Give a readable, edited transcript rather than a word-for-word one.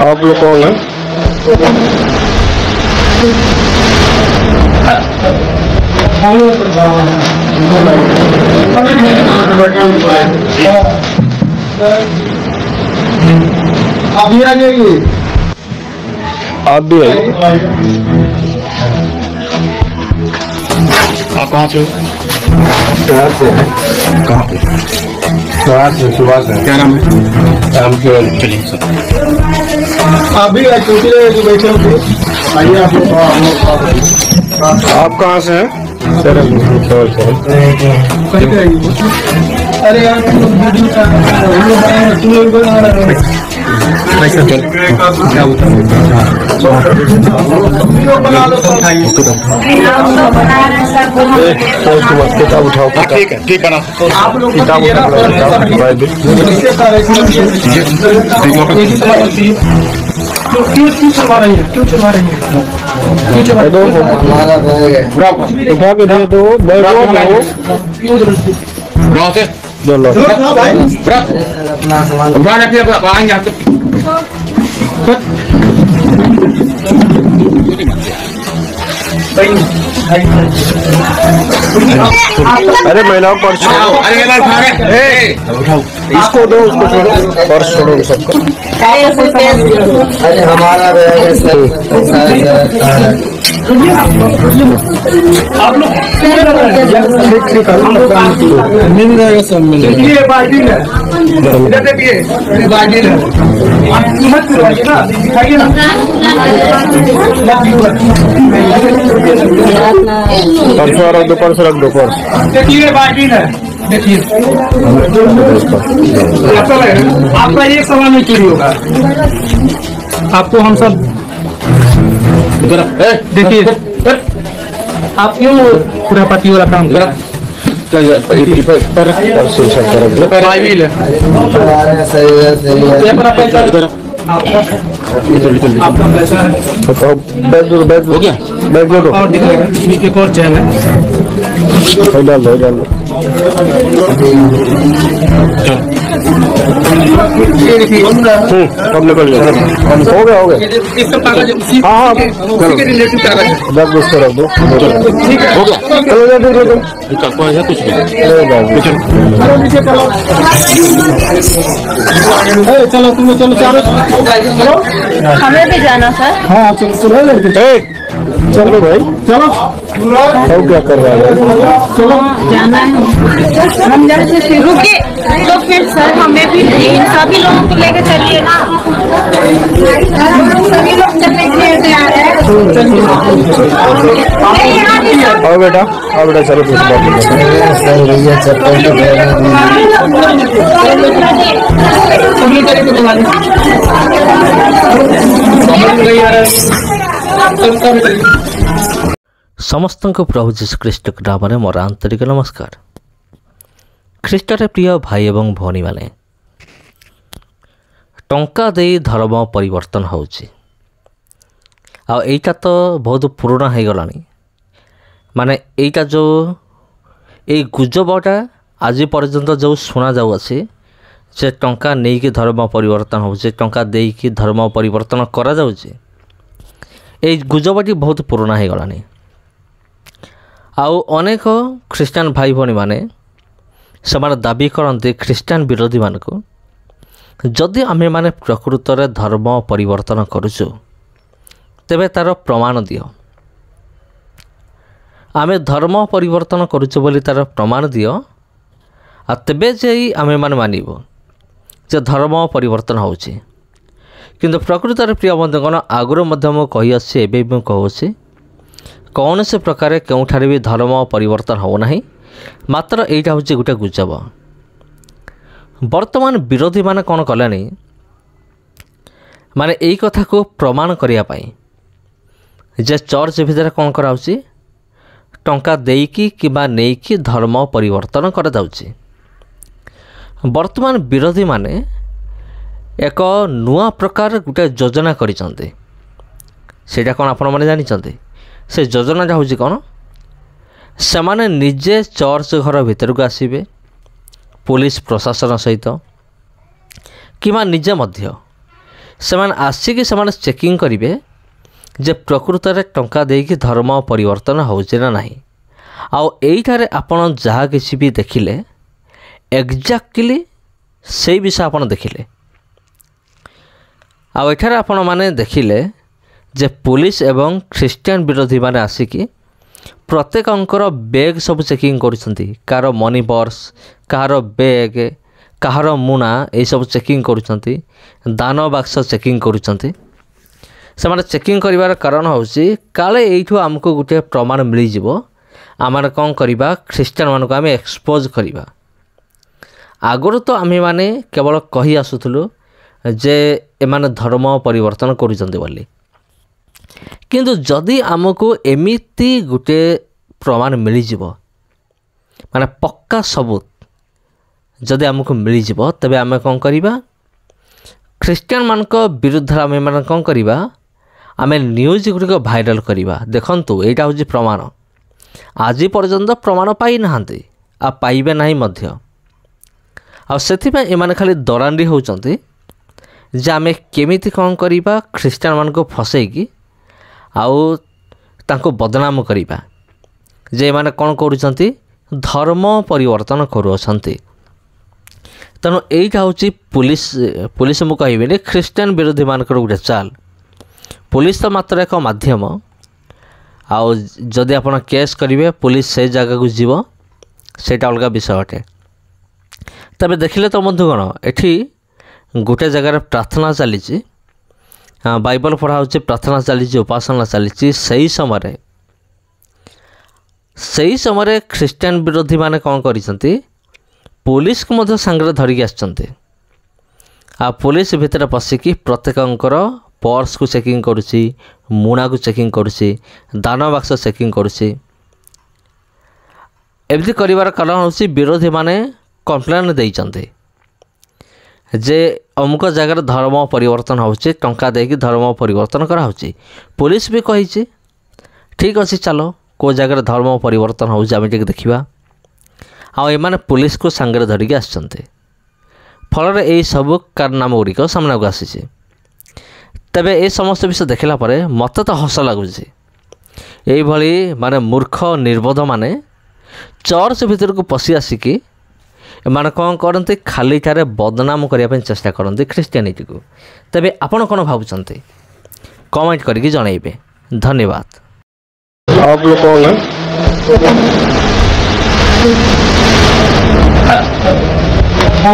आप लोग कौन है? आप भी आ जाइए। आप भी आइए। आप कहाँ से हो? कहाँ से है? कहाँ पे? सुभाष है। क्या नाम है? राम केवल। चलिए सर। आप भी चौकी जो बैठे होंगे आइए आप लोग। आप कहाँ से हैं? सर हम केवल कहीं पे आइए। अरे यार तुम लोग वीडियो का तुम लोग बना रहे हो। क्या होता बना लो किताब उठाओ। ठीक है, ठीक बना। आप लोग किताब क्यों चलवा रही है? क्यों चलवा रही है? उठा के दे दो। गाँव से चलो अपना सामान आएंगे आपको। अरे महिलाओं पर्स छोड़ो। इसको दो, उसको छोड़ो। पर्स छोड़ो सबको। अरे हमारा आप लोग मिल जाएगा, सब मिल जाएगा। ये बाल्टी है, इधर देखिए बाल्टी है। आप मत करवाइए ना, दिखाइए ना। पर्स रख दो पर्स। देखिए बाल्टी है, देखिए आपका एक सवाल नहीं चोरी होगा। आपको हम सब देखिए आप क्यों खुरापाती वाला काम कर हो गया। बैग लो और दिखाएगा एक और चैन है। डाल दो, डाल दो। अब निकल गया। हो गया, हो गया। इसका कागज हाँ हाँ, उसी के रिलेटिव कागज है। बैग उसको रख दो। ठीक है, हो गया। चलो जल्दी दे दो। कुछ भी चलो नीचे चलो। चलो तुम चलो चलो। हमें भी जाना सर। हाँ चलो चलो चलो भाई, चलो अब क्या कर रहा है? चलो जाना है हम जैसे रुके तो फिर सर हमें भी इन सभी लोगों को लेके चलिए ना। सभी लोग चलेंगे। आओ बेटा, आओ बेटा, चलो दूसरी समस्त प्रभु जीशु ख्रीष्ट नाम मोर आंतरिक नमस्कार। ख्रीष्टर प्रिय भाई एवं भौणी माने टंका दे धर्म परिवर्तन होउची आईटा तो बहुत पुराना हो गला माने एटा जो ए गुजबटा आज पर्यंत जो शुणा जाऊँगी जे टंका नहीं कि धर्म परिवर्तन होउची, टंका दे कि धर्म परिवर्तन करा जाउची, ए गुजबटी बहुत पुराना हो गला। आउ अनेक ख्रीष्टान भाई भौणी माने से दाबी करते ख्रीष्टान विरोधी मान को जदि आमे माने प्रकृत में धर्म परिवर्तन करुचु तेबे तार प्रमाण दियो। आमे धर्म परिवर्तन करुचु बोली तार प्रमाण दियो आ तेबे जे आमे माने मानिबो जे धर्म परिवर्तन होउची। किंतु प्रकृत में प्रिय बंधुगण आगुरी मु कही आसी एबे भी कहूँ कौन से प्रकार केउठारे भी धर्म परिवर्तन हो ना, मात्र एटा हूँ गोटे गुजब। वर्तमान विरोधी माने कौन कले माने यही कथा को प्रमाण करने जे चर्च भितर कौन कराउची टंका देकी किबा नेकी धर्म परिवर्तन करा जाउची। वर्तमान विरोधी माने एक नुआ प्रकार गोटे योजना करिसंते। सेटा कौन आपण माने जानिसंते? से योजनाटा हूँ कौन से माने निजे चर्च घर भीतर को आसबे पुलिस प्रशासन सहित कि निजे मध्य ସେମାନେ ଆସିକି ସେମାନେ ଚେକିଂ କରିବେ ଯେ ପ୍ରକୃତରେ ଟଙ୍କା ଦେଇକି ଧର୍ମ ପରିବର୍ତ୍ତନ ହେଉଛି ନା ନାହିଁ। ଆଉ ଏଇଠାରେ ଆପଣ ଯାହା କିଛି ବି ଦେଖିଲେ ଏକ୍ଜାକ୍ଟଲି ସେଇ ବିଷୟ ଆପଣ ଦେଖିଲେ। ଆଉ ଏଠାରେ ଆପଣମାନେ ଦେଖିଲେ ଯେ ପୁଲିସ ଏବଂ ଖ୍ରୀଷ୍ଟିଆନ ବିରୋଧୀମାନେ ଆସିକି ପ୍ରତ୍ୟେକଙ୍କର ବ୍ୟାଗ୍ ସବୁ ଚେକିଂ କରୁଛନ୍ତି। କାହାର ମନି ପର୍ସ, କାହାର ବ୍ୟାଗ୍, କାହାର ମୁଣା ଏଇସବୁ ଚେକିଂ କରୁଛନ୍ତି। ଦାନ ବାକ୍ସ ଚେକିଂ କରୁଛନ୍ତି। ସେମାନେ ଚେକିଂ କରିବାର କାରଣ ହେଉଛି କାଳେ ଏଇଠୁ ଆମକୁ ଗୋଟିଏ ପ୍ରମାଣ ମିଳିଯିବ, ଆମେ କ'ଣ କରିବା ଖ୍ରୀଷ୍ଟିଆନମାନଙ୍କୁ ଆମେ ଏକ୍ସପୋଜ୍ କରିବା। ଆଗରୁ ତ ଆମେମାନେ କେବଳ କହି ଆସୁଥିଲୁ ଯେ ଏମାନେ ଧର୍ମ ପରିବର୍ତ୍ତନ କରୁଛନ୍ତି ବୋଲି, କିନ୍ତୁ ଯଦି ଆମକୁ ଏମିତି ଗୋଟିଏ ପ୍ରମାଣ ମିଳିଯିବ, ମାନେ ପକ୍କା ସବୁତ ଯଦି ଆମକୁ ମିଳିଯିବ, ତେବେ ଆମେ କ'ଣ କରିବା ଖ୍ରୀଷ୍ଟିଆନମାନଙ୍କ ବିରୁଦ୍ଧରେ ଆମେମାନେ କ'ଣ କରିବା, ଆମେ ନ୍ୟୁଜ୍ ଗୁଡ଼ିକ ଭାଇରାଲ୍ କରିବା। ଦେଖନ୍ତୁ ଏଇଟା ହେଉଛି ପ୍ରମାଣ। ଆଜି ପର୍ଯ୍ୟନ୍ତ ପ୍ରମାଣ ପାଇନାହାନ୍ତି ଆଉ ପାଇବେ ନାହିଁ ମଧ୍ୟ। ଆଉ ସେଥିପାଇଁ ଏମାନେ ଖାଲି ଦରାଣ୍ଡି ହେଉଛନ୍ତି ଯେ ଆମେ କେମିତି କ'ଣ କରିବା ଖ୍ରୀଷ୍ଟିଆନମାନଙ୍କୁ ଫସେଇକି ଆଉ ତାଙ୍କୁ ବଦନାମ କରିବା ଯେ ଏମାନେ କ'ଣ କରୁଛନ୍ତି ଧର୍ମ ପରିବର୍ତ୍ତନ କରୁଅଛନ୍ତି। ତେଣୁ ଏଇଟା ହେଉଛି ପୁଲିସ ମୁଁ କହିବିନି ଖ୍ରୀଷ୍ଟିଆନ ବିରୋଧୀମାନଙ୍କର ଗୋଟେ ଚାଲ। ପୁଲିସ ତ ମାତ୍ର ଏକ ମାଧ୍ୟମ। ଆଉ ଯଦି ଆପଣ କେସ୍ କରିବେ ପୁଲିସ ସେ ଜାଗାକୁ ଯିବ, ସେଇଟା ଅଲଗା ବିଷୟ ଅଟେ। ତେବେ ଦେଖିଲେ ତ ବନ୍ଧୁଗଣ, ଏଠି ଗୋଟେ ଜାଗାରେ ପ୍ରାର୍ଥନା ଚାଲିଛି, ବାଇବଲ ପଢ଼ା ହେଉଛି, ପ୍ରାର୍ଥନା ଚାଲିଛି, ଉପାସନା ଚାଲିଛି। ସେହି ସମୟରେ ଖ୍ରୀଷ୍ଟିଆନ ବିରୋଧୀମାନେ କ'ଣ କରିଛନ୍ତି, ପୁଲିସକୁ ମଧ୍ୟ ସାଙ୍ଗରେ ଧରିକି ଆସିଛନ୍ତି। ଆଉ ପୁଲିସ ଭିତରେ ପଶିକି ପ୍ରତ୍ୟେକଙ୍କର ପର୍ସକୁ ଚେକିଂ କରୁଛି, ମୁଣାକୁ ଚେକିଂ କରୁଛି, ଦାନ ବାକ୍ସ ଚେକିଂ କରୁଛି। ଏମିତି କରିବାର କାରଣ ହେଉଛି ବିରୋଧୀମାନେ କମ୍ପ୍ଲେନ୍ ଦେଇଛନ୍ତି ଯେ ଅମୁକ ଜାଗାରେ ଧର୍ମ ପରିବର୍ତ୍ତନ ହେଉଛି, ଟଙ୍କା ଦେଇକି ଧର୍ମ ପରିବର୍ତ୍ତନ କରାହେଉଛି। ପୁଲିସ ବି କହିଛି ଠିକ୍ ଅଛି, ଚାଲ କେଉଁ ଜାଗାରେ ଧର୍ମ ପରିବର୍ତ୍ତନ ହେଉଛି ଆମେ ଟିକେ ଦେଖିବା। ଆଉ ଏମାନେ ପୁଲିସକୁ ସାଙ୍ଗରେ ଧରିକି ଆସିଛନ୍ତି। ଫଳରେ ଏହି ସବୁ କାରନାମା ଗୁଡ଼ିକ ସାମ୍ନାକୁ ଆସିଛି। ତେବେ ଏ ସମସ୍ତ ବିଷୟ ଦେଖିଲା ପରେ ମୋତେ ତ ହସ ଲାଗୁଛି। ଏଇଭଳି ମାନେ ମୂର୍ଖ ନିର୍ବୋଧମାନେ ଚର୍ଚ୍ଚ ଭିତରକୁ ପଶି ଆସିକି ଏମାନେ କ'ଣ କରନ୍ତି, ଖାଲିଟାରେ ବଦନାମ କରିବା ପାଇଁ ଚେଷ୍ଟା କରନ୍ତି ଖ୍ରୀଷ୍ଟିଆନିଟିକୁ। ତେବେ ଆପଣ କ'ଣ ଭାବୁଛନ୍ତି କମେଣ୍ଟ କରିକି ଜଣାଇବେ। ଧନ୍ୟବାଦ। आप लोग कौन है? हाँ